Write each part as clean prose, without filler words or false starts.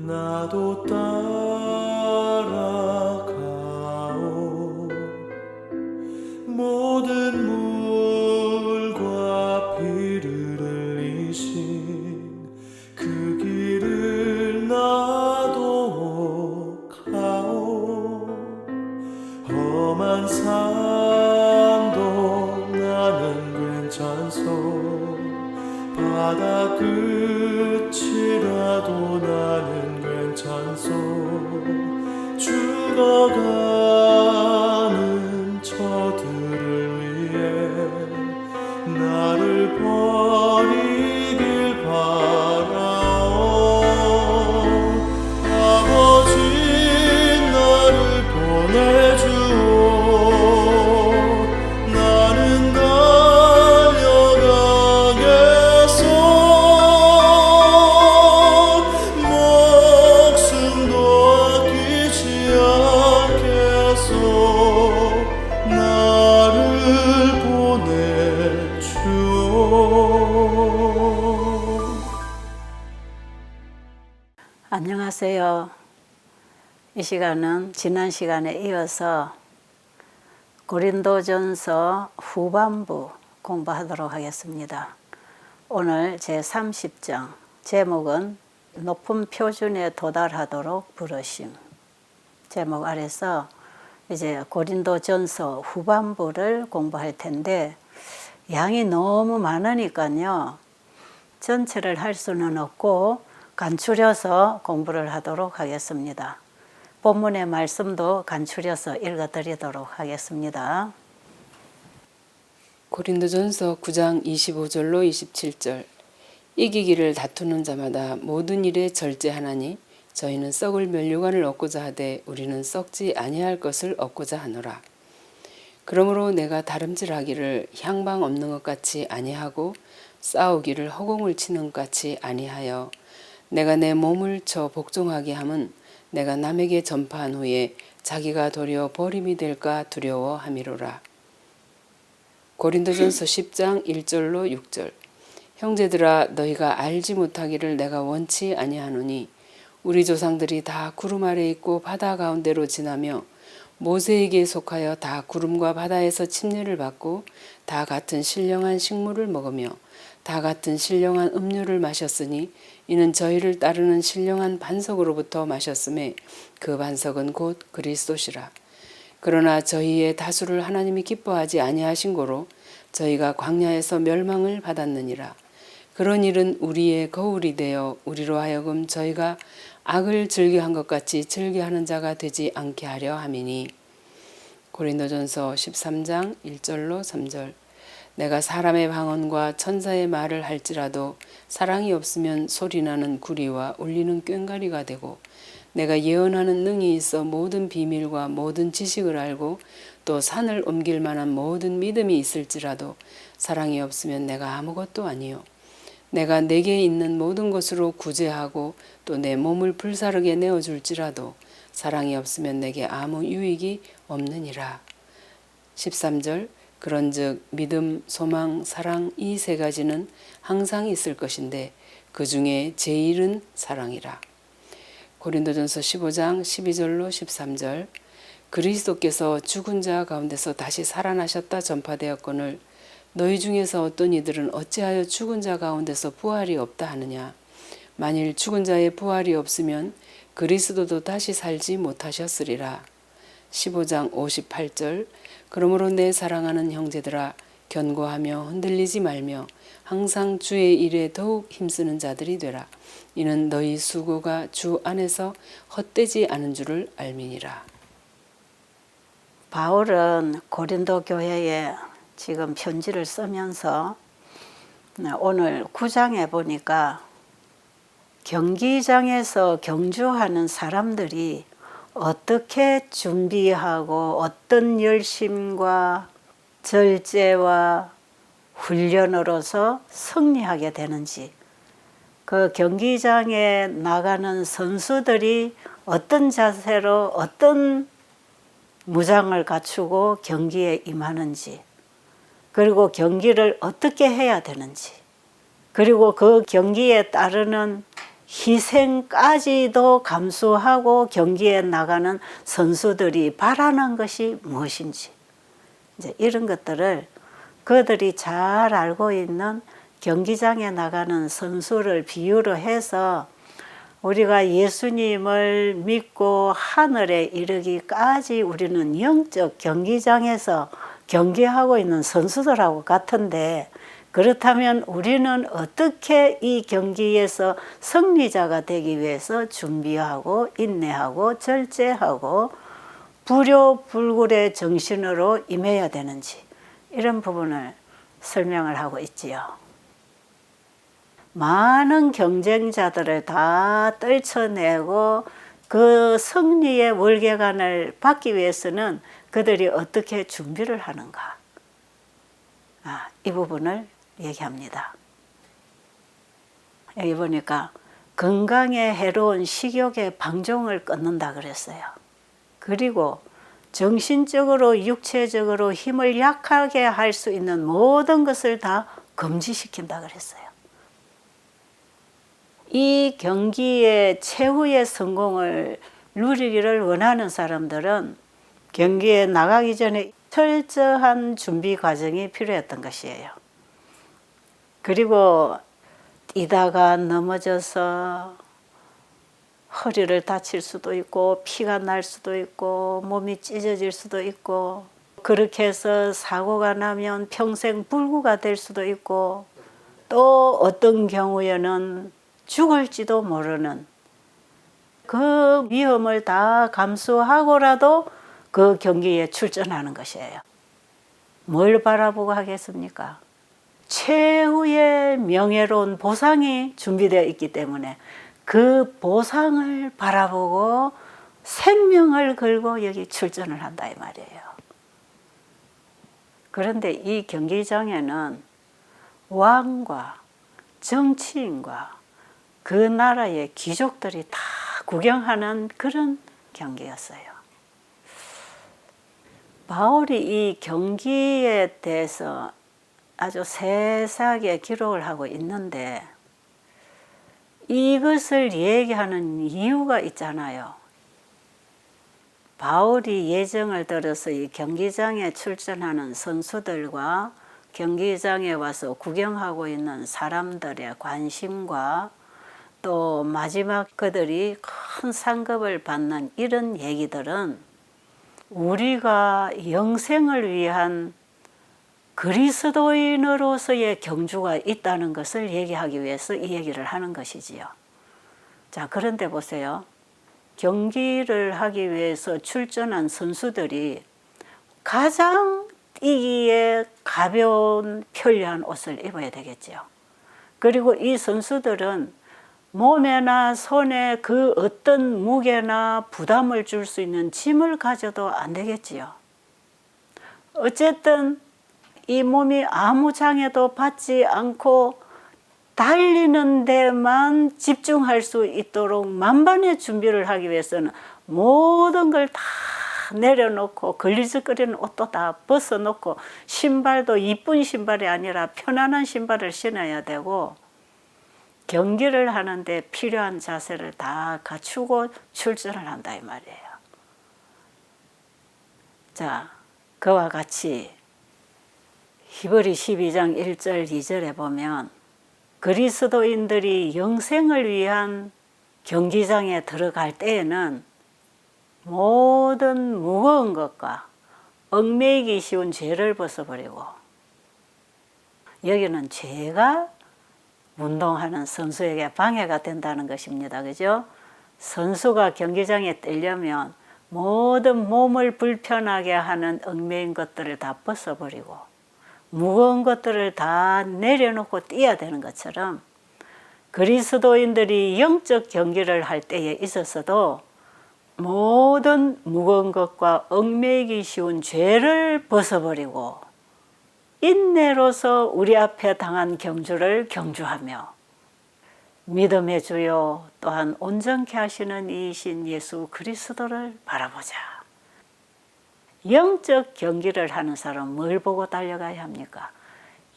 나도 따라가오. 모든 물과 피를 흘리신 그 길을 나도 가오. 험한 산도 나는 괜찮소. 바다 끝이라도 나는 괜찮소. 죽어가는 저들을 위해 나를 버리길 바라오. 아버지 나를 보내주오. 나는 달려가겠소. 목숨도 아끼지 않겠소. 나를 보내주오. 안녕하세요. 이 시간은 지난 시간에 이어서 고린도전서 후반부 공부하도록 하겠습니다. 오늘 제30장 제목은 높은 표준에 도달하도록 부르심. 제목 아래서 이제 고린도전서 후반부를 공부할 텐데 양이 너무 많으니까요. 전체를 할 수는 없고 간추려서 공부를 하도록 하겠습니다. 본문의 말씀도 간추려서 읽어드리도록 하겠습니다. 고린도전서 9장 25절로 27절. 이기기를 다투는 자마다 모든 일에 절제하나니 저희는 썩을 면류관을 얻고자 하되 우리는 썩지 아니할 것을 얻고자 하노라. 그러므로 내가 다름질하기를 향방 없는 것 같이 아니하고 싸우기를 허공을 치는 것 같이 아니하여 내가 내 몸을 쳐 복종하게 함은 내가 남에게 전파한 후에 자기가 도리어 버림이 될까 두려워함이로라. 고린도전서 10장 1절로 6절. 형제들아 너희가 알지 못하기를 내가 원치 아니하노니 우리 조상들이 다 구름 아래 있고 바다 가운데로 지나며 모세에게 속하여 다 구름과 바다에서 침례를 받고 다 같은 신령한 식물을 먹으며 다 같은 신령한 음료를 마셨으니 이는 저희를 따르는 신령한 반석으로부터 마셨음에 그 반석은 곧 그리스도시라. 그러나 저희의 다수를 하나님이 기뻐하지 아니하신 고로 저희가 광야에서 멸망을 받았느니라. 그런 일은 우리의 거울이 되어 우리로 하여금 저희가 악을 즐겨한 것 같이 즐겨하는 자가 되지 않게 하려 함이니. 고린도전서 13장 1절로 3절. 내가 사람의 방언과 천사의 말을 할지라도 사랑이 없으면 소리나는 구리와 울리는 꽹과리가 되고 내가 예언하는 능이 있어 모든 비밀과 모든 지식을 알고 또 산을 옮길 만한 모든 믿음이 있을지라도 사랑이 없으면 내가 아무것도 아니요. 내가 내게 있는 모든 것으로 구제하고 또 내 몸을 불사르게 내어줄지라도 사랑이 없으면 내게 아무 유익이 없느니라. 13절. 그런즉 믿음, 소망, 사랑 이 세 가지는 항상 있을 것인데 그 중에 제일은 사랑이라. 고린도전서 15장 12절로 13절. 그리스도께서 죽은 자 가운데서 다시 살아나셨다 전파되었거늘 너희 중에서 어떤 이들은 어찌하여 죽은 자 가운데서 부활이 없다 하느냐. 만일 죽은 자의 부활이 없으면 그리스도도 다시 살지 못하셨으리라. 15장 58절. 그러므로 내 사랑하는 형제들아 견고하며 흔들리지 말며 항상 주의 일에 더욱 힘쓰는 자들이 되라. 이는 너희 수고가 주 안에서 헛되지 않은 줄을 알미니라. 바울은 고린도 교회에 지금 편지를 쓰면서 오늘 9장에 보니까 경기장에서 경주하는 사람들이 어떻게 준비하고 어떤 열심과 절제와 훈련으로서 승리하게 되는지, 그 경기장에 나가는 선수들이 어떤 자세로 어떤 무장을 갖추고 경기에 임하는지, 그리고 경기를 어떻게 해야 되는지, 그리고 그 경기에 따르는 희생까지도 감수하고 경기에 나가는 선수들이 바라는 것이 무엇인지, 이제 이런 것들을 그들이 잘 알고 있는 경기장에 나가는 선수를 비유로 해서 우리가 예수님을 믿고 하늘에 이르기까지 우리는 영적 경기장에서 경기하고 있는 선수들하고 같은데, 그렇다면 우리는 어떻게 이 경기에서 승리자가 되기 위해서 준비하고 인내하고 절제하고 불효불굴의 정신으로 임해야 되는지, 이런 부분을 설명을 하고 있지요. 많은 경쟁자들을 다 떨쳐내고 그 승리의 월계관을 받기 위해서는 그들이 어떻게 준비를 하는가, 이 부분을 얘기합니다. 여기 보니까 건강에 해로운 식욕의 방종을 끊는다 그랬어요. 그리고 정신적으로 육체적으로 힘을 약하게 할 수 있는 모든 것을 다 금지시킨다 그랬어요. 이 경기의 최후의 성공을 누리기를 원하는 사람들은 경기에 나가기 전에 철저한 준비 과정이 필요했던 것이에요. 그리고 뛰다가 넘어져서 허리를 다칠 수도 있고 피가 날 수도 있고 몸이 찢어질 수도 있고, 그렇게 해서 사고가 나면 평생 불구가 될 수도 있고, 또 어떤 경우에는 죽을지도 모르는 그 위험을 다 감수하고라도 그 경기에 출전하는 것이에요. 뭘 바라보고 하겠습니까? 최후의 명예로운 보상이 준비되어 있기 때문에 그 보상을 바라보고 생명을 걸고 여기 출전을 한다 이 말이에요. 그런데 이 경기장에는 왕과 정치인과 그 나라의 귀족들이 다 구경하는 그런 경기였어요. 바울이 이 경기에 대해서 아주 세세하게 기록을 하고 있는데, 이것을 얘기하는 이유가 있잖아요. 바울이 예정을 들어서 이 경기장에 출전하는 선수들과 경기장에 와서 구경하고 있는 사람들의 관심과 또 마지막 그들이 큰 상급을 받는 이런 얘기들은 우리가 영생을 위한 그리스도인으로서의 경주가 있다는 것을 얘기하기 위해서 이 얘기를 하는 것이지요. 자, 그런데 보세요. 경기를 하기 위해서 출전한 선수들이 가장 뛰기에 가벼운 편리한 옷을 입어야 되겠죠. 그리고 이 선수들은 몸에나 손에 그 어떤 무게나 부담을 줄 수 있는 짐을 가져도 안 되겠지요. 어쨌든 이 몸이 아무 장애도 받지 않고 달리는 데만 집중할 수 있도록 만반의 준비를 하기 위해서는 모든 걸 다 내려놓고 걸리적거리는 옷도 다 벗어놓고 신발도 이쁜 신발이 아니라 편안한 신발을 신어야 되고, 경기를 하는데 필요한 자세를 다 갖추고 출전을 한다 이 말이에요. 자, 그와 같이 히브리 12장 1절 2절에 보면 그리스도인들이 영생을 위한 경기장에 들어갈 때에는 모든 무거운 것과 얽매이기 쉬운 죄를 벗어버리고, 여기는 죄가 운동하는 선수에게 방해가 된다는 것입니다. 그죠? 선수가 경기장에 뛰려면 모든 몸을 불편하게 하는 얽매인 것들을 다 벗어버리고 무거운 것들을 다 내려놓고 뛰어야 되는 것처럼, 그리스도인들이 영적 경기를 할 때에 있어서도 모든 무거운 것과 얽매이기 쉬운 죄를 벗어버리고 인내로서 우리 앞에 당한 경주를 경주하며 믿음의 주요 또한 온전케 하시는 이이신 예수 그리스도를 바라보자. 영적 경기를 하는 사람은 뭘 보고 달려가야 합니까?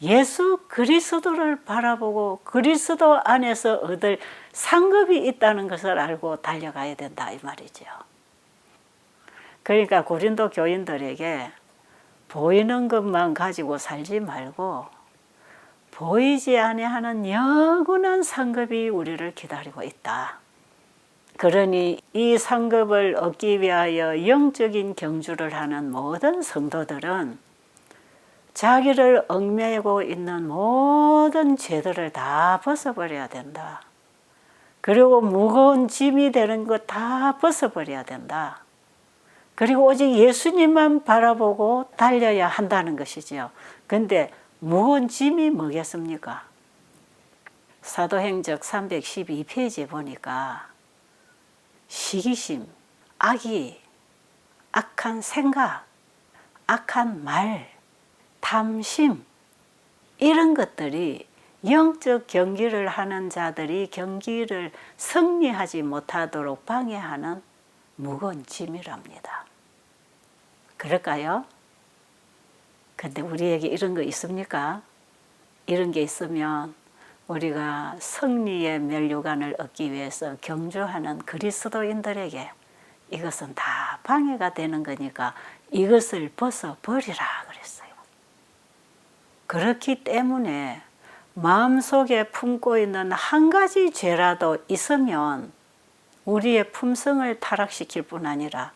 예수 그리스도를 바라보고 그리스도 안에서 얻을 상급이 있다는 것을 알고 달려가야 된다 이 말이죠. 그러니까 고린도 교인들에게 보이는 것만 가지고 살지 말고 보이지 아니하는 영원한 상급이 우리를 기다리고 있다. 그러니 이 상급을 얻기 위하여 영적인 경주를 하는 모든 성도들은 자기를 얽매이고 있는 모든 죄들을 다 벗어버려야 된다. 그리고 무거운 짐이 되는 것 다 벗어버려야 된다. 그리고 오직 예수님만 바라보고 달려야 한다는 것이죠. 근데 무거운 짐이 뭐겠습니까? 사도행적 312페이지에 보니까 시기심, 악의, 악한 생각, 악한 말, 탐심 이런 것들이 영적 경기를 하는 자들이 경기를 승리하지 못하도록 방해하는 무거운 짐이랍니다. 그럴까요? 근데 우리에게 이런 거 있습니까? 이런 게 있으면 우리가 승리의 면류관을 얻기 위해서 경주하는 그리스도인들에게 이것은 다 방해가 되는 거니까 이것을 벗어버리라 그랬어요. 그렇기 때문에 마음속에 품고 있는 한 가지 죄라도 있으면 우리의 품성을 타락시킬 뿐 아니라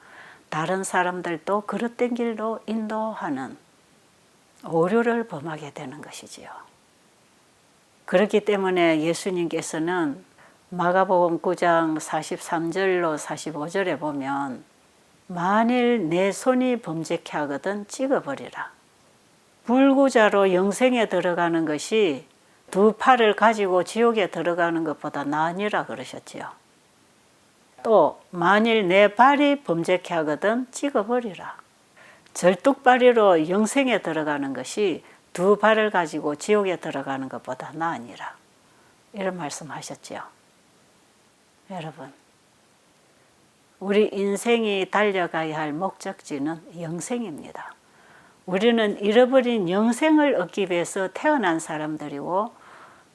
다른 사람들도 그릇된 길로 인도하는 오류를 범하게 되는 것이지요. 그렇기 때문에 예수님께서는 마가복음 9장 43절로 45절에 보면 만일 내 손이 범죄케 하거든 찍어버리라. 불구자로 영생에 들어가는 것이 두 팔을 가지고 지옥에 들어가는 것보다 나으니라 그러셨지요. 또 만일 내 발이 범죄케 하거든 찍어버리라. 절뚝발이로 영생에 들어가는 것이 두 발을 가지고 지옥에 들어가는 것보다 나으니라. 이런 말씀하셨지요. 여러분, 우리 인생이 달려가야 할 목적지는 영생입니다. 우리는 잃어버린 영생을 얻기 위해서 태어난 사람들이고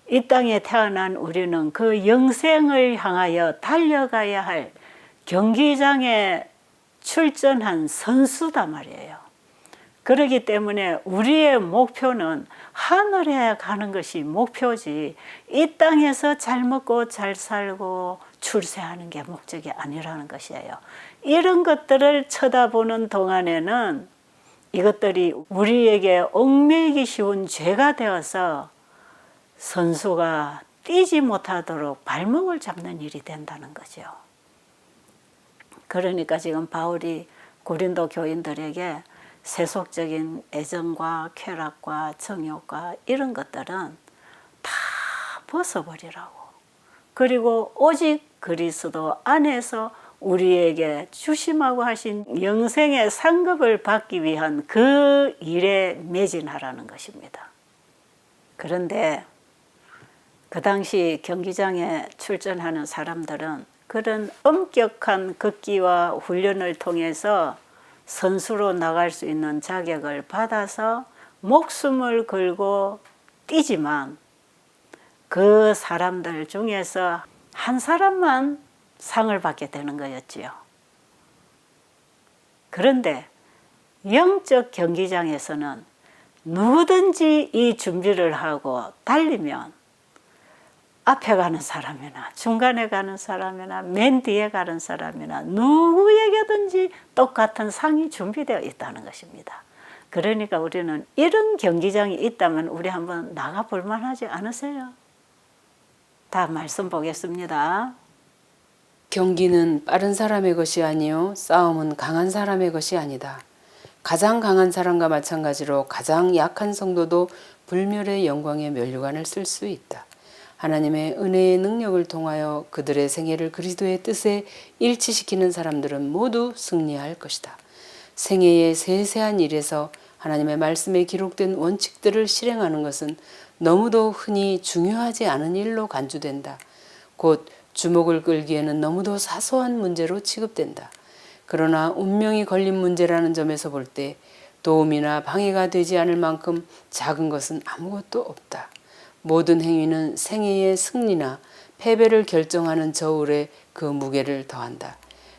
이 땅에 태어난 우리는 그 영생을 향하여 달려가야 할 경기장에 출전한 선수다 말이에요. 그렇기 때문에 우리의 목표는 하늘에 가는 것이 목표지 이 땅에서 잘 먹고 잘 살고 출세하는 게 목적이 아니라는 것이에요. 이런 것들을 쳐다보는 동안에는 이것들이 우리에게 얽매이기 쉬운 죄가 되어서 선수가 뛰지 못하도록 발목을 잡는 일이 된다는 거죠. 그러니까 지금 바울이 고린도 교인들에게 세속적인 애정과 쾌락과 정욕과 이런 것들은 다 벗어버리라고. 그리고 오직 그리스도 안에서 우리에게 주심하고 하신 영생의 상급을 받기 위한 그 일에 매진하라는 것입니다. 그런데 그 당시 경기장에 출전하는 사람들은 그런 엄격한 극기와 훈련을 통해서 선수로 나갈 수 있는 자격을 받아서 목숨을 걸고 뛰지만 그 사람들 중에서 한 사람만 상을 받게 되는 거였지요. 그런데 영적 경기장에서는 누구든지 이 준비를 하고 달리면 앞에 가는 사람이나 중간에 가는 사람이나 맨 뒤에 가는 사람이나 누구에게든지 똑같은 상이 준비되어 있다는 것입니다. 그러니까 우리는 이런 경기장이 있다면 우리 한번 나가볼 만하지 않으세요? 다 말씀 보겠습니다. 경기는 빠른 사람의 것이 아니요 싸움은 강한 사람의 것이 아니다. 가장 강한 사람과 마찬가지로 가장 약한 성도도 불멸의 영광의 면류관을 쓸 수 있다. 하나님의 은혜의 능력을 통하여 그들의 생애를 그리스도의 뜻에 일치시키는 사람들은 모두 승리할 것이다. 생애의 세세한 일에서 하나님의 말씀에 기록된 원칙들을 실행하는 것은 너무도 흔히 중요하지 않은 일로 간주된다. 곧 주목을 끌기에는 너무도 사소한 문제로 취급된다. 그러나 운명이 걸린 문제라는 점에서 볼 때 도움이나 방해가 되지 않을 만큼 작은 것은 아무것도 없다. 모든 행위는 생애의 승리나 패배를 결정하는 저울에 그 무게를 더한다.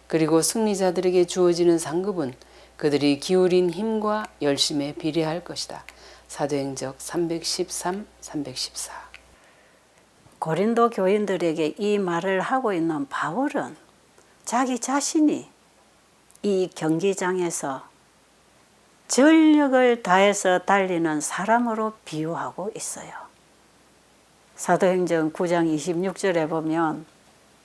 그리고 승리자들에게 주어지는 상급은 그들이 기울인 힘과 열심에 비례할 것이다. 사도행적 313, 314. 고린도 교인들에게 이 말을 하고 있는 바울은 자기 자신이 이 경기장에서 전력을 다해서 달리는 사람으로 비유하고 있어요. 사도행전 9장 26절에 보면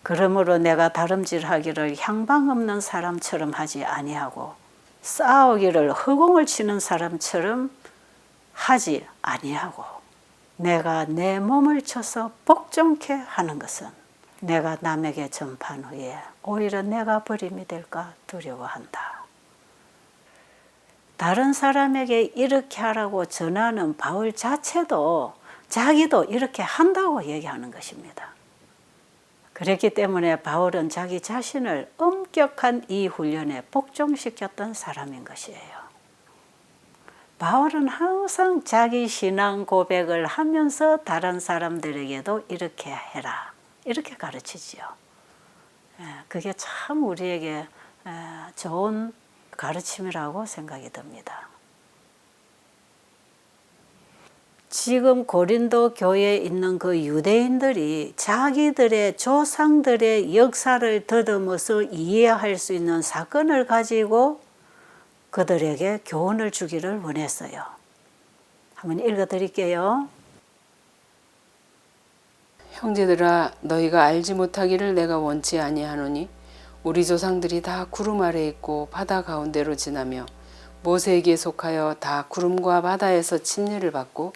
그러므로 내가 다름질하기를 향방 없는 사람처럼 하지 아니하고 싸우기를 허공을 치는 사람처럼 하지 아니하고 내가 내 몸을 쳐서 복종케 하는 것은 내가 남에게 전파한 후에 오히려 내가 버림이 될까 두려워한다. 다른 사람에게 이렇게 하라고 전하는 바울 자체도 자기도 이렇게 한다고 얘기하는 것입니다. 그렇기 때문에 바울은 자기 자신을 엄격한 이 훈련에 복종시켰던 사람인 것이에요. 바울은 항상 자기 신앙 고백을 하면서 다른 사람들에게도 이렇게 해라, 이렇게 가르치지요. 그게 참 우리에게 좋은 가르침이라고 생각이 듭니다. 지금 고린도 교회에 있는 그 유대인들이 자기들의 조상들의 역사를 더듬어서 이해할 수 있는 사건을 가지고 그들에게 교훈을 주기를 원했어요. 한번 읽어드릴게요. 형제들아 너희가 알지 못하기를 내가 원치 아니하노니 우리 조상들이 다 구름 아래 있고 바다 가운데로 지나며 모세에게 속하여 다 구름과 바다에서 침례를 받고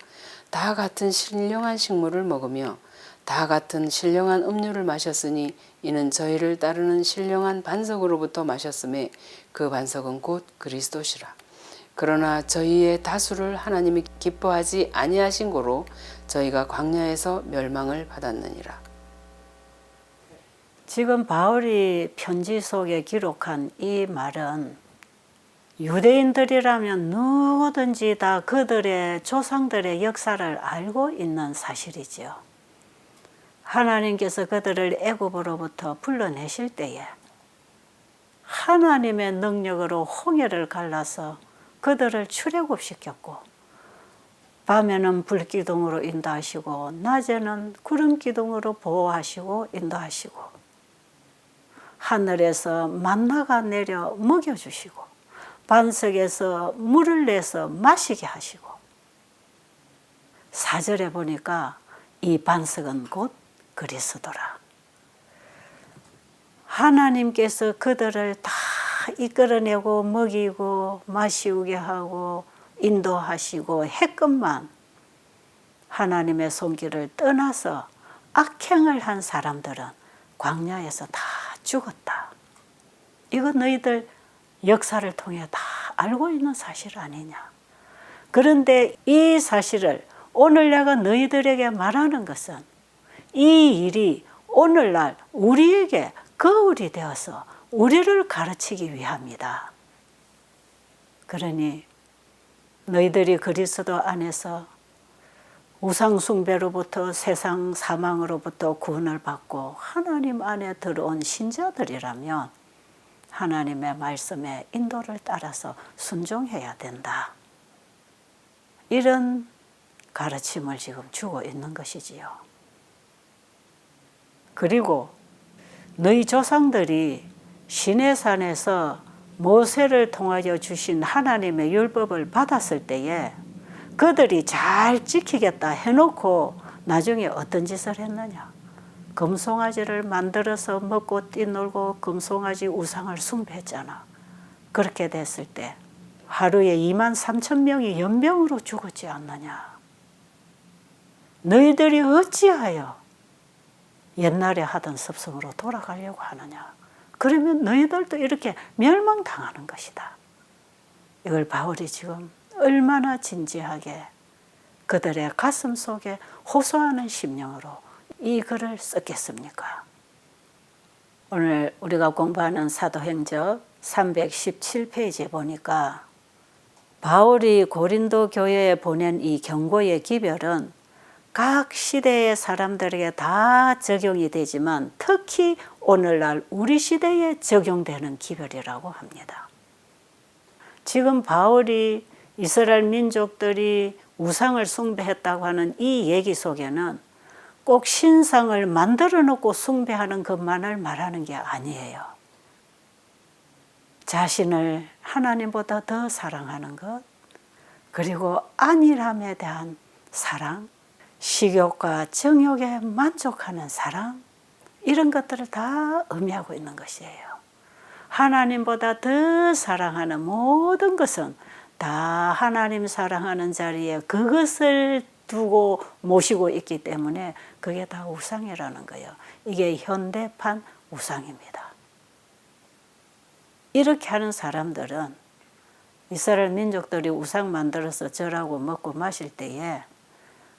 다 같은 신령한 식물을 먹으며 다 같은 신령한 음료를 마셨으니 이는 저희를 따르는 신령한 반석으로부터 마셨음에 그 반석은 곧 그리스도시라. 그러나 저희의 다수를 하나님이 기뻐하지 아니하신 고로 저희가 광야에서 멸망을 받았느니라. 지금 바울이 편지 속에 기록한 이 말은 유대인들이라면 누구든지 다 그들의 조상들의 역사를 알고 있는 사실이지요. 하나님께서 그들을 애굽으로부터 불러내실 때에 하나님의 능력으로 홍해를 갈라서 그들을 출애굽시켰고 밤에는 불기둥으로 인도하시고 낮에는 구름기둥으로 보호하시고 인도하시고 하늘에서 만나가 내려 먹여주시고 반석에서 물을 내서 마시게 하시고 4절에 보니까 이 반석은 곧 그리스도라. 하나님께서 그들을 다 이끌어내고 먹이고 마시우게 하고 인도하시고 했건만 하나님의 손길을 떠나서 악행을 한 사람들은 광야에서 다 죽었다. 이거 너희들 역사를 통해 다 알고 있는 사실 아니냐. 그런데 이 사실을 오늘 내가 너희들에게 말하는 것은 이 일이 오늘날 우리에게 거울이 되어서 우리를 가르치기 위함이다. 그러니 너희들이 그리스도 안에서 우상 숭배로부터 세상 사망으로부터 구원을 받고 하나님 안에 들어온 신자들이라면 하나님의 말씀의 인도를 따라서 순종해야 된다. 이런 가르침을 지금 주고 있는 것이지요. 그리고 너희 조상들이 시내산에서 모세를 통하여 주신 하나님의 율법을 받았을 때에 그들이 잘 지키겠다 해놓고 나중에 어떤 짓을 했느냐. 금송아지를 만들어서 먹고 뛰놀고 금송아지 우상을 숭배했잖아. 그렇게 됐을 때 하루에 23,000명이 연병으로 죽었지 않느냐. 너희들이 어찌하여 옛날에 하던 습성으로 돌아가려고 하느냐. 그러면 너희들도 이렇게 멸망당하는 것이다. 이걸 바울이 지금 얼마나 진지하게 그들의 가슴 속에 호소하는 심령으로 이 글을 썼겠습니까? 오늘 우리가 공부하는 사도행전 317페이지에 보니까 바울이 고린도 교회에 보낸 이 경고의 기별은 각 시대의 사람들에게 다 적용이 되지만 특히 오늘날 우리 시대에 적용되는 기별이라고 합니다. 지금 바울이 이스라엘 민족들이 우상을 숭배했다고 하는 이 얘기 속에는 꼭 신상을 만들어 놓고 숭배하는 것만을 말하는 게 아니에요. 자신을 하나님보다 더 사랑하는 것, 그리고 안일함에 대한 사랑, 식욕과 정욕에 만족하는 사랑, 이런 것들을 다 의미하고 있는 것이에요. 하나님보다 더 사랑하는 모든 것은 다 하나님 사랑하는 자리에 그것을 두고 모시고 있기 때문에 그게 다 우상이라는 거예요. 이게 현대판 우상입니다. 이렇게 하는 사람들은 이스라엘 민족들이 우상 만들어서 절하고 먹고 마실 때에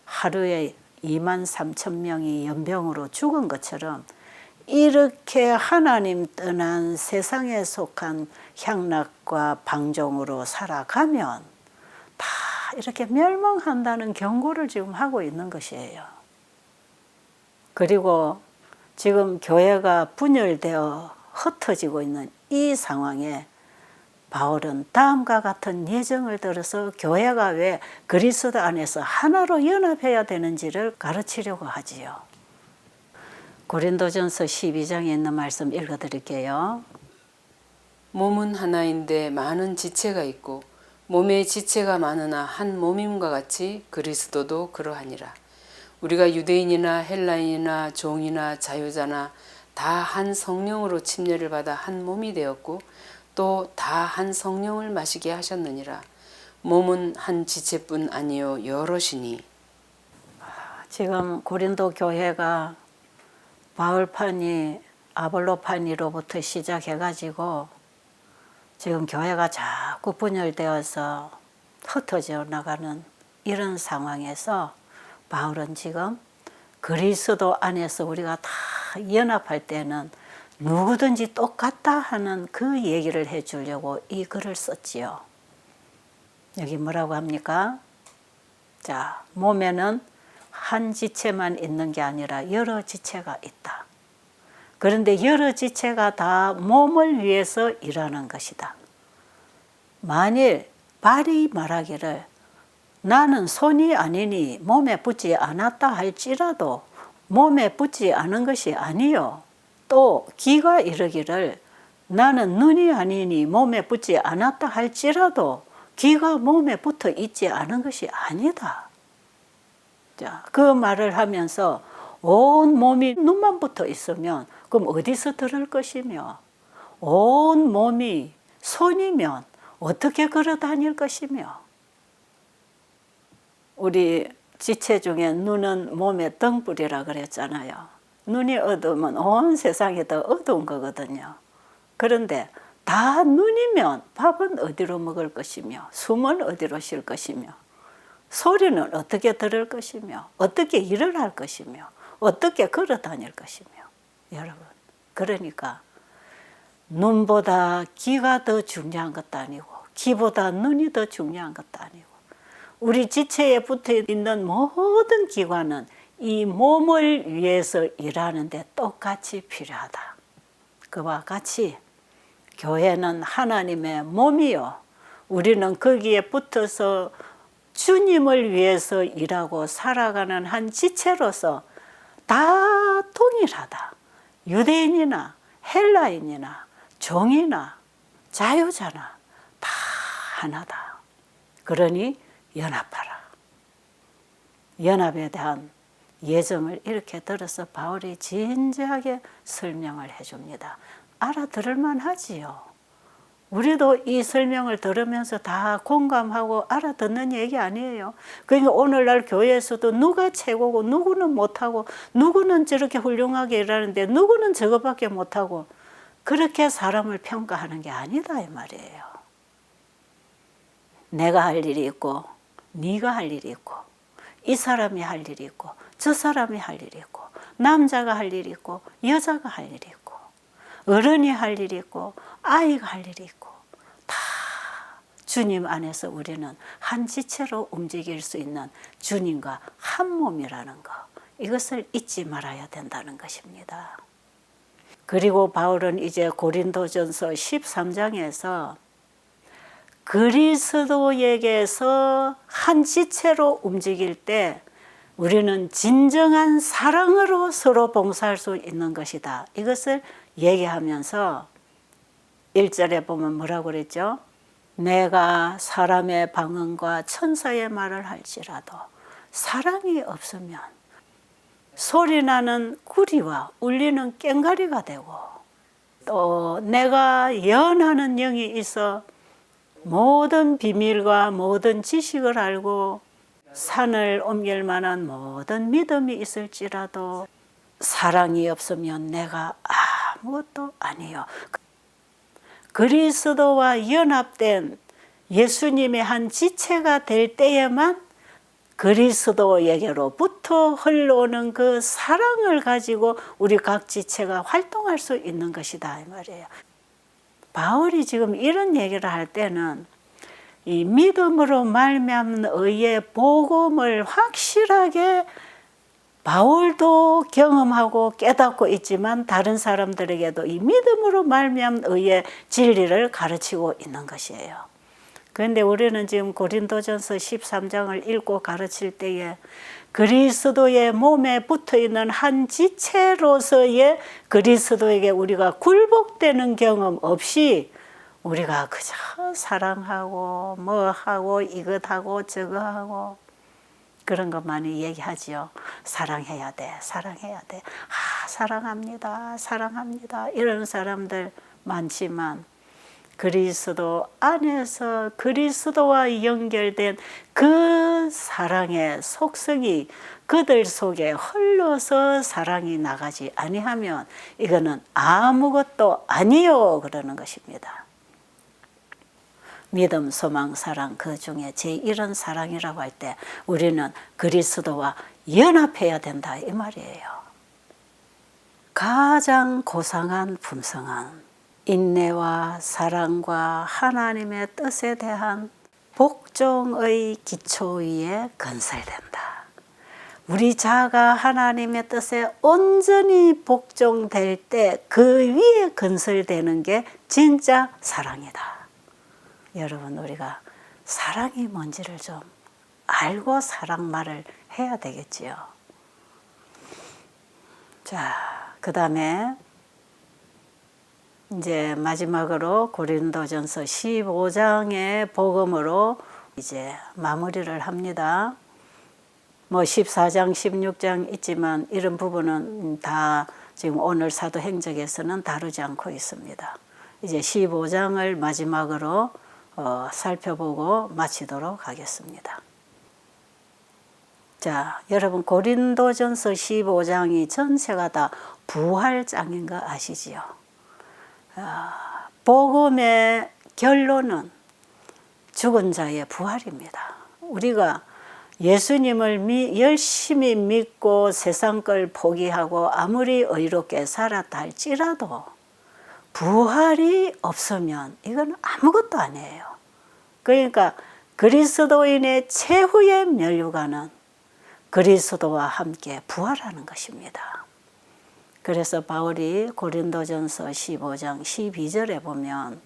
하루에 23,000명이 연병으로 죽은 것처럼 이렇게 하나님 떠난 세상에 속한 향락과 방종으로 살아가면 다 이렇게 멸망한다는 경고를 지금 하고 있는 것이에요. 그리고 지금 교회가 분열되어 흩어지고 있는 이 상황에 바울은 다음과 같은 예정을 들어서 교회가 왜 그리스도 안에서 하나로 연합해야 되는지를 가르치려고 하지요. 고린도전서 12장에 있는 말씀 읽어드릴게요. 몸은 하나인데 많은 지체가 있고 몸에 지체가 많으나 한 몸임과 같이 그리스도도 그러하니라. 우리가 유대인이나 헬라인이나 종이나 자유자나 다 한 성령으로 침례를 받아 한 몸이 되었고 또 다 한 성령을 마시게 하셨느니라. 몸은 한 지체뿐 아니요 여럿이니. 지금 고린도 교회가 바울파니 아볼로파니로부터 시작해가지고 지금 교회가 자꾸 분열되어서 흩어져 나가는 이런 상황에서 바울은 지금 그리스도 안에서 우리가 다 연합할 때는 누구든지 똑같다 하는 그 얘기를 해주려고 이 글을 썼지요. 여기 뭐라고 합니까? 자, 몸에는 한 지체만 있는 게 아니라 여러 지체가 있다. 그런데 여러 지체가 다 몸을 위해서 일하는 것이다. 만일 발이 말하기를 나는 손이 아니니 몸에 붙지 않았다 할지라도 몸에 붙지 않은 것이 아니요. 또 귀가 이르기를 나는 눈이 아니니 몸에 붙지 않았다 할지라도 귀가 몸에 붙어 있지 않은 것이 아니다. 자, 그 말을 하면서 온 몸이 눈만 붙어 있으면 그럼 어디서 들을 것이며 온 몸이 손이면 어떻게 걸어 다닐 것이며 우리 지체 중에 눈은 몸의 등불이라 그랬잖아요. 눈이 어두우면 온 세상이 더 어두운 거거든요. 그런데 다 눈이면 밥은 어디로 먹을 것이며 숨은 어디로 쉴 것이며 소리는 어떻게 들을 것이며 어떻게 일을 할 것이며 어떻게 걸어 다닐 것이며 여러분 그러니까 눈보다 귀가 더 중요한 것도 아니고 귀보다 눈이 더 중요한 것도 아니고 우리 지체에 붙어 있는 모든 기관은 이 몸을 위해서 일하는데 똑같이 필요하다. 그와 같이 교회는 하나님의 몸이요. 우리는 거기에 붙어서 주님을 위해서 일하고 살아가는 한 지체로서 다 동일하다. 유대인이나 헬라인이나 종이나 자유자나 다 하나다. 그러니 연합하라. 연합에 대한 예정을 이렇게 들어서 바울이 진지하게 설명을 해줍니다. 알아들을 만하지요. 우리도 이 설명을 들으면서 다 공감하고 알아듣는 얘기 아니에요. 그러니까 오늘날 교회에서도 누가 최고고 누구는 못하고 누구는 저렇게 훌륭하게 일하는데 누구는 저것밖에 못하고 그렇게 사람을 평가하는 게 아니다 이 말이에요. 내가 할 일이 있고 네가 할 일이 있고 이 사람이 할 일이 있고 저 사람이 할 일이 있고 남자가 할 일이 있고 여자가 할 일이 있고 어른이 할 일이 있고 아이가 할 일이 있고 다 주님 안에서 우리는 한 지체로 움직일 수 있는 주님과 한 몸이라는 것, 이것을 잊지 말아야 된다는 것입니다. 그리고 바울은 이제 고린도전서 13장에서 그리스도에게서 한 지체로 움직일 때 우리는 진정한 사랑으로 서로 봉사할 수 있는 것이다. 이것을 얘기하면서 1절에 보면 뭐라고 그랬죠? 내가 사람의 방언과 천사의 말을 할지라도 사랑이 없으면 소리나는 구리와 울리는 꽹과리가 되고, 또 내가 예언하는 영이 있어 모든 비밀과 모든 지식을 알고 산을 옮길 만한 모든 믿음이 있을지라도 사랑이 없으면 내가 아무것도 아니요. 그리스도와 연합된 예수님의 한 지체가 될 때에만 그리스도에게로부터 흘러오는 그 사랑을 가지고 우리 각 지체가 활동할 수 있는 것이다, 이 말이에요. 바울이 지금 이런 얘기를 할 때는 이 믿음으로 말미암는 의의 복음을 확실하게 바울도 경험하고 깨닫고 있지만 다른 사람들에게도 이 믿음으로 말미암는 의의 진리를 가르치고 있는 것이에요. 그런데 우리는 지금 고린도전서 13장을 읽고 가르칠 때에 그리스도의 몸에 붙어있는 한 지체로서의 그리스도에게 우리가 굴복되는 경험 없이 우리가 그저 사랑하고 뭐하고 이것하고 저거하고 그런 것 많이 얘기하지요. 사랑해야 돼, 사랑해야 돼. 사랑합니다, 사랑합니다. 이런 사람들 많지만 그리스도 안에서 그리스도와 연결된 그 사랑의 속성이 그들 속에 흘러서 사랑이 나가지 아니하면 이거는 아무것도 아니요 그러는 것입니다. 믿음, 소망, 사랑 그 중에 제1은 사랑이라고 할 때 우리는 그리스도와 연합해야 된다 이 말이에요. 가장 고상한 품성은 인내와 사랑과 하나님의 뜻에 대한 복종의 기초 위에 건설된다. 우리 자가 하나님의 뜻에 온전히 복종될 때 그 위에 건설되는 게 진짜 사랑이다. 여러분, 우리가 사랑이 뭔지를 좀 알고 사랑 말을 해야 되겠지요. 자, 그 다음에 이제 마지막으로 고린도전서 15장의 복음으로 이제 마무리를 합니다. 뭐 14장, 16장 있지만 이런 부분은 다 지금 오늘 사도행적에서는 다루지 않고 있습니다. 이제 15장을 마지막으로 살펴보고 마치도록 하겠습니다. 자, 여러분 고린도전서 15장이 전체가 다 부활장인 거 아시지요? 복음의 결론은 죽은 자의 부활입니다. 우리가 예수님을 열심히 믿고 세상 걸 포기하고 아무리 의롭게 살았다 할지라도 부활이 없으면 이건 아무것도 아니에요. 그러니까 그리스도인의 최후의 면류관은 그리스도와 함께 부활하는 것입니다. 그래서 바울이 고린도전서 15장 12절에 보면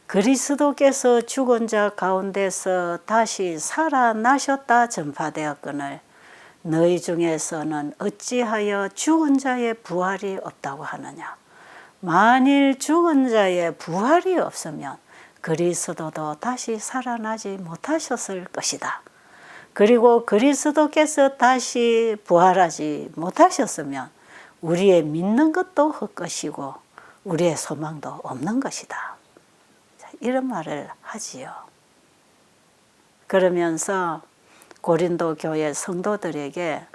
그리스도께서 죽은 자 가운데서 다시 살아나셨다 전파되었거늘 너희 중에서는 어찌하여 죽은 자의 부활이 없다고 하느냐. 만일 죽은 자의 부활이 없으면 그리스도도 다시 살아나지 못하셨을 것이다. 그리고 그리스도께서 다시 부활하지 못하셨으면 우리의 믿는 것도 헛것이고 우리의 소망도 없는 것이다. 이런 말을 하지요. 그러면서 고린도 교회 성도들에게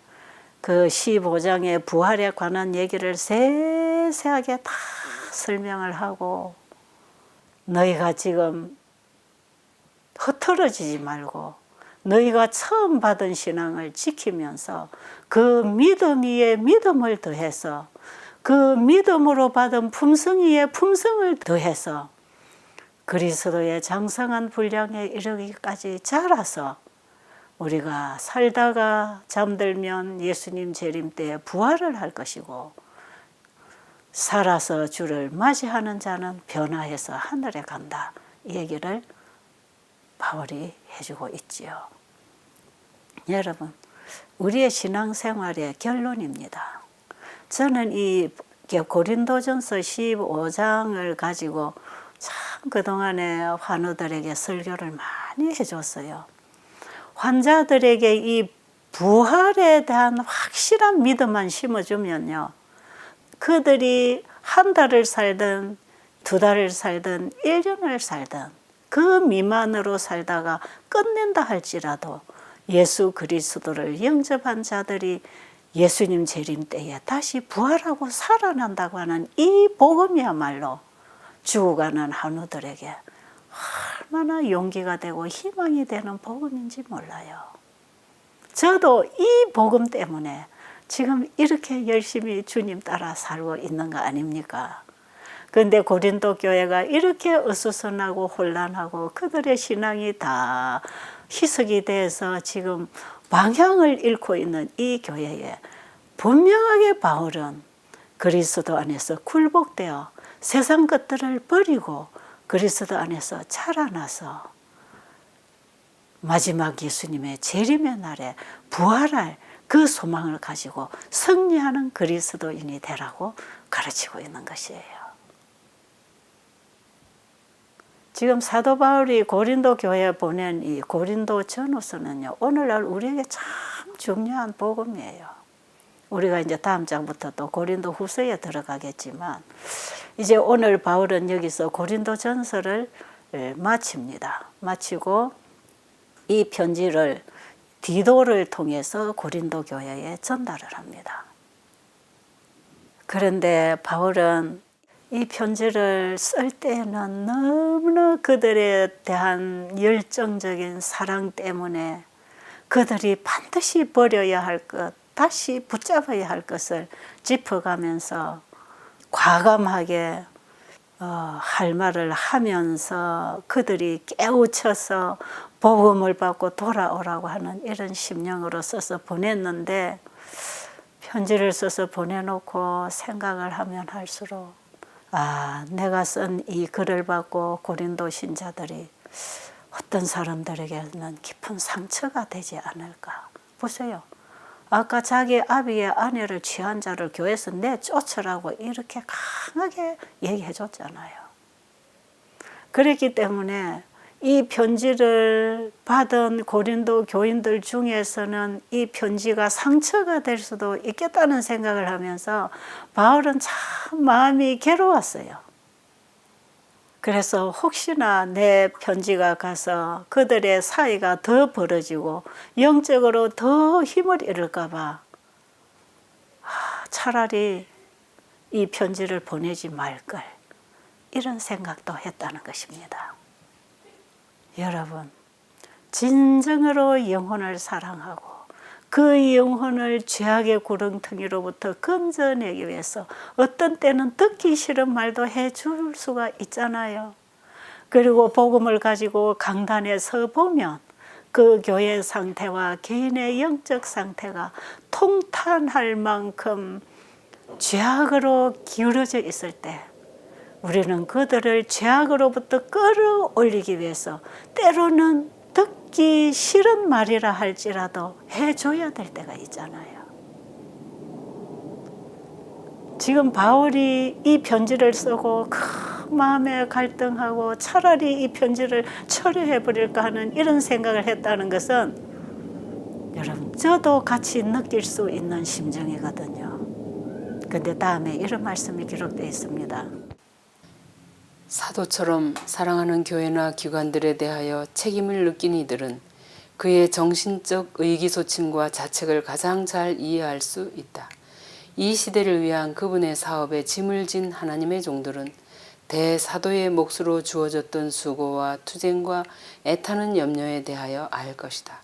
그 15장의 부활에 관한 얘기를 세세하게 다 설명을 하고 너희가 지금 흐트러지지 말고 너희가 처음 받은 신앙을 지키면서 그 믿음 위에 믿음을 더해서 그 믿음으로 받은 품성 위에 품성을 더해서 그리스도의 장성한 분량에 이르기까지 자라서 우리가 살다가 잠들면 예수님 재림 때에 부활을 할 것이고 살아서 주를 맞이하는 자는 변화해서 하늘에 간다. 이 얘기를 바울이 해주고 있지요. 여러분, 우리의 신앙생활의 결론입니다. 저는 이 고린도전서 15장을 가지고 참 그동안에 환우들에게 설교를 많이 해줬어요. 환자들에게 이 부활에 대한 확실한 믿음만 심어주면요, 그들이 한 달을 살든 2달을 살든 1년을 살든 그 미만으로 살다가 끝낸다 할지라도 예수 그리스도를 영접한 자들이 예수님 재림 때에 다시 부활하고 살아난다고 하는 이 복음이야말로 죽어가는 한우들에게 얼마나 용기가 되고 희망이 되는 복음인지 몰라요. 저도 이 복음 때문에 지금 이렇게 열심히 주님 따라 살고 있는 거 아닙니까? 그런데 고린도 교회가 이렇게 어수선하고 혼란하고 그들의 신앙이 다 희석이 돼서 지금 방향을 잃고 있는 이 교회에 분명하게 바울은 그리스도 안에서 굴복되어 세상 것들을 버리고 그리스도 안에서 자라나서 마지막 예수님의 재림의 날에 부활할 그 소망을 가지고 승리하는 그리스도인이 되라고 가르치고 있는 것이에요. 지금 사도 바울이 고린도 교회에 보낸 이 고린도 전후서는요, 오늘날 우리에게 참 중요한 복음이에요. 우리가 이제 다음 장부터 또 고린도 후서에 들어가겠지만, 이제 오늘 바울은 여기서 고린도 전서를 마칩니다. 마치고 이 편지를 디도를 통해서 고린도 교회에 전달을 합니다. 그런데 바울은 이 편지를 쓸 때에는 너무나 그들에 대한 열정적인 사랑 때문에 그들이 반드시 버려야 할 것, 다시 붙잡아야 할 것을 짚어가면서 과감하게 할 말을 하면서 그들이 깨우쳐서 복음을 받고 돌아오라고 하는 이런 심령으로 써서 보냈는데, 편지를 써서 보내놓고 생각을 하면 할수록 내가 쓴 이 글을 받고 고린도 신자들이 어떤 사람들에게는 깊은 상처가 되지 않을까. 보세요. 아까 자기 아비의 아내를 취한 자를 교회에서 내쫓으라고 이렇게 강하게 얘기해 줬잖아요. 그렇기 때문에 이 편지를 받은 고린도 교인들 중에서는 이 편지가 상처가 될 수도 있겠다는 생각을 하면서 바울은 참 마음이 괴로웠어요. 그래서 혹시나 내 편지가 가서 그들의 사이가 더 벌어지고 영적으로 더 힘을 잃을까 봐 차라리 이 편지를 보내지 말걸, 이런 생각도 했다는 것입니다. 여러분, 진정으로 영혼을 사랑하고 그 영혼을 죄악의 구렁텅이로부터 건져내기 위해서 어떤 때는 듣기 싫은 말도 해줄 수가 있잖아요. 그리고 복음을 가지고 강단에 서 보면 그 교회 상태와 개인의 영적 상태가 통탄할 만큼 죄악으로 기울어져 있을 때 우리는 그들을 죄악으로부터 끌어올리기 위해서 때로는 듣기 싫은 말이라 할지라도 해줘야 될 때가 있잖아요. 지금 바울이 이 편지를 쓰고 큰 마음에 갈등하고 차라리 이 편지를 처리해버릴까 하는 이런 생각을 했다는 것은 여러분, 저도 같이 느낄 수 있는 심정이거든요. 근데 다음에 이런 말씀이 기록되어 있습니다. 사도처럼 사랑하는 교회나 기관들에 대하여 책임을 느낀 이들은 그의 정신적 의기소침과 자책을 가장 잘 이해할 수 있다. 이 시대를 위한 그분의 사업에 짐을 진 하나님의 종들은 대사도의 몫으로 주어졌던 수고와 투쟁과 애타는 염려에 대하여 알 것이다.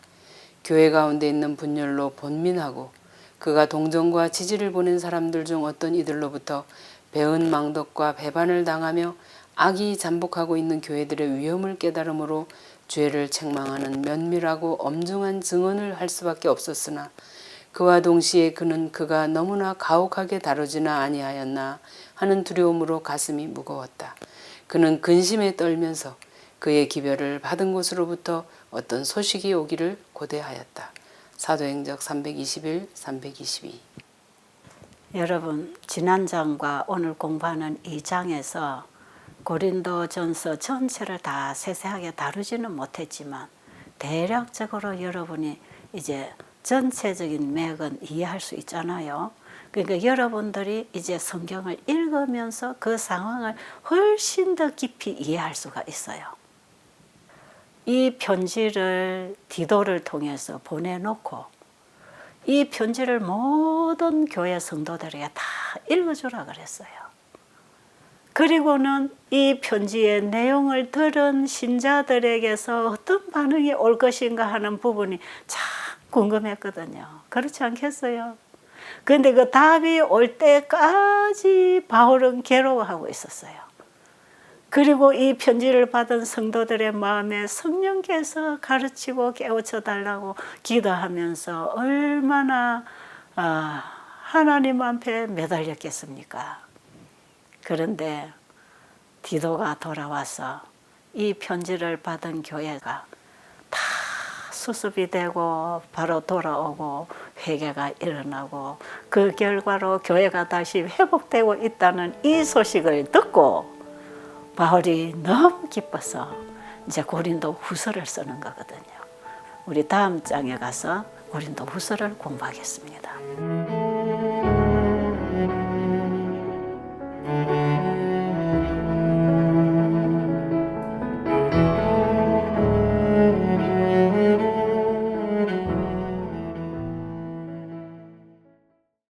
교회 가운데 있는 분열로 번민하고 그가 동정과 지지를 보낸 사람들 중 어떤 이들로부터 배은망덕과 배반을 당하며 악이 잠복하고 있는 교회들의 위험을 깨달음으로 죄를 책망하는 면밀하고 엄중한 증언을 할 수밖에 없었으나 그와 동시에 그는 그가 너무나 가혹하게 다루지나 아니하였나 하는 두려움으로 가슴이 무거웠다. 그는 근심에 떨면서 그의 기별을 받은 곳으로부터 어떤 소식이 오기를 고대하였다. 사도행적 321, 322. 여러분, 지난 장과 오늘 공부하는 이 장에서 고린도전서 전체를 다 세세하게 다루지는 못했지만 대략적으로 여러분이 이제 전체적인 맥은 이해할 수 있잖아요. 그러니까 여러분들이 이제 성경을 읽으면서 그 상황을 훨씬 더 깊이 이해할 수가 있어요. 이 편지를 디도를 통해서 보내놓고 이 편지를 모든 교회 성도들에게 다 읽어주라 그랬어요. 그리고는 이 편지의 내용을 들은 신자들에게서 어떤 반응이 올 것인가 하는 부분이 참 궁금했거든요. 그렇지 않겠어요? 그런데 그 답이 올 때까지 바울은 괴로워하고 있었어요. 그리고 이 편지를 받은 성도들의 마음에 성령께서 가르치고 깨우쳐 달라고 기도하면서 얼마나 하나님 앞에 매달렸겠습니까? 그런데 디도가 돌아와서 이 편지를 받은 교회가 다 수습이 되고 바로 돌아오고 회개가 일어나고 그 결과로 교회가 다시 회복되고 있다는 이 소식을 듣고 바울이 너무 기뻐서 이제 고린도 후서를 쓰는 거거든요. 우리 다음 장에 가서 고린도 후서를 공부하겠습니다.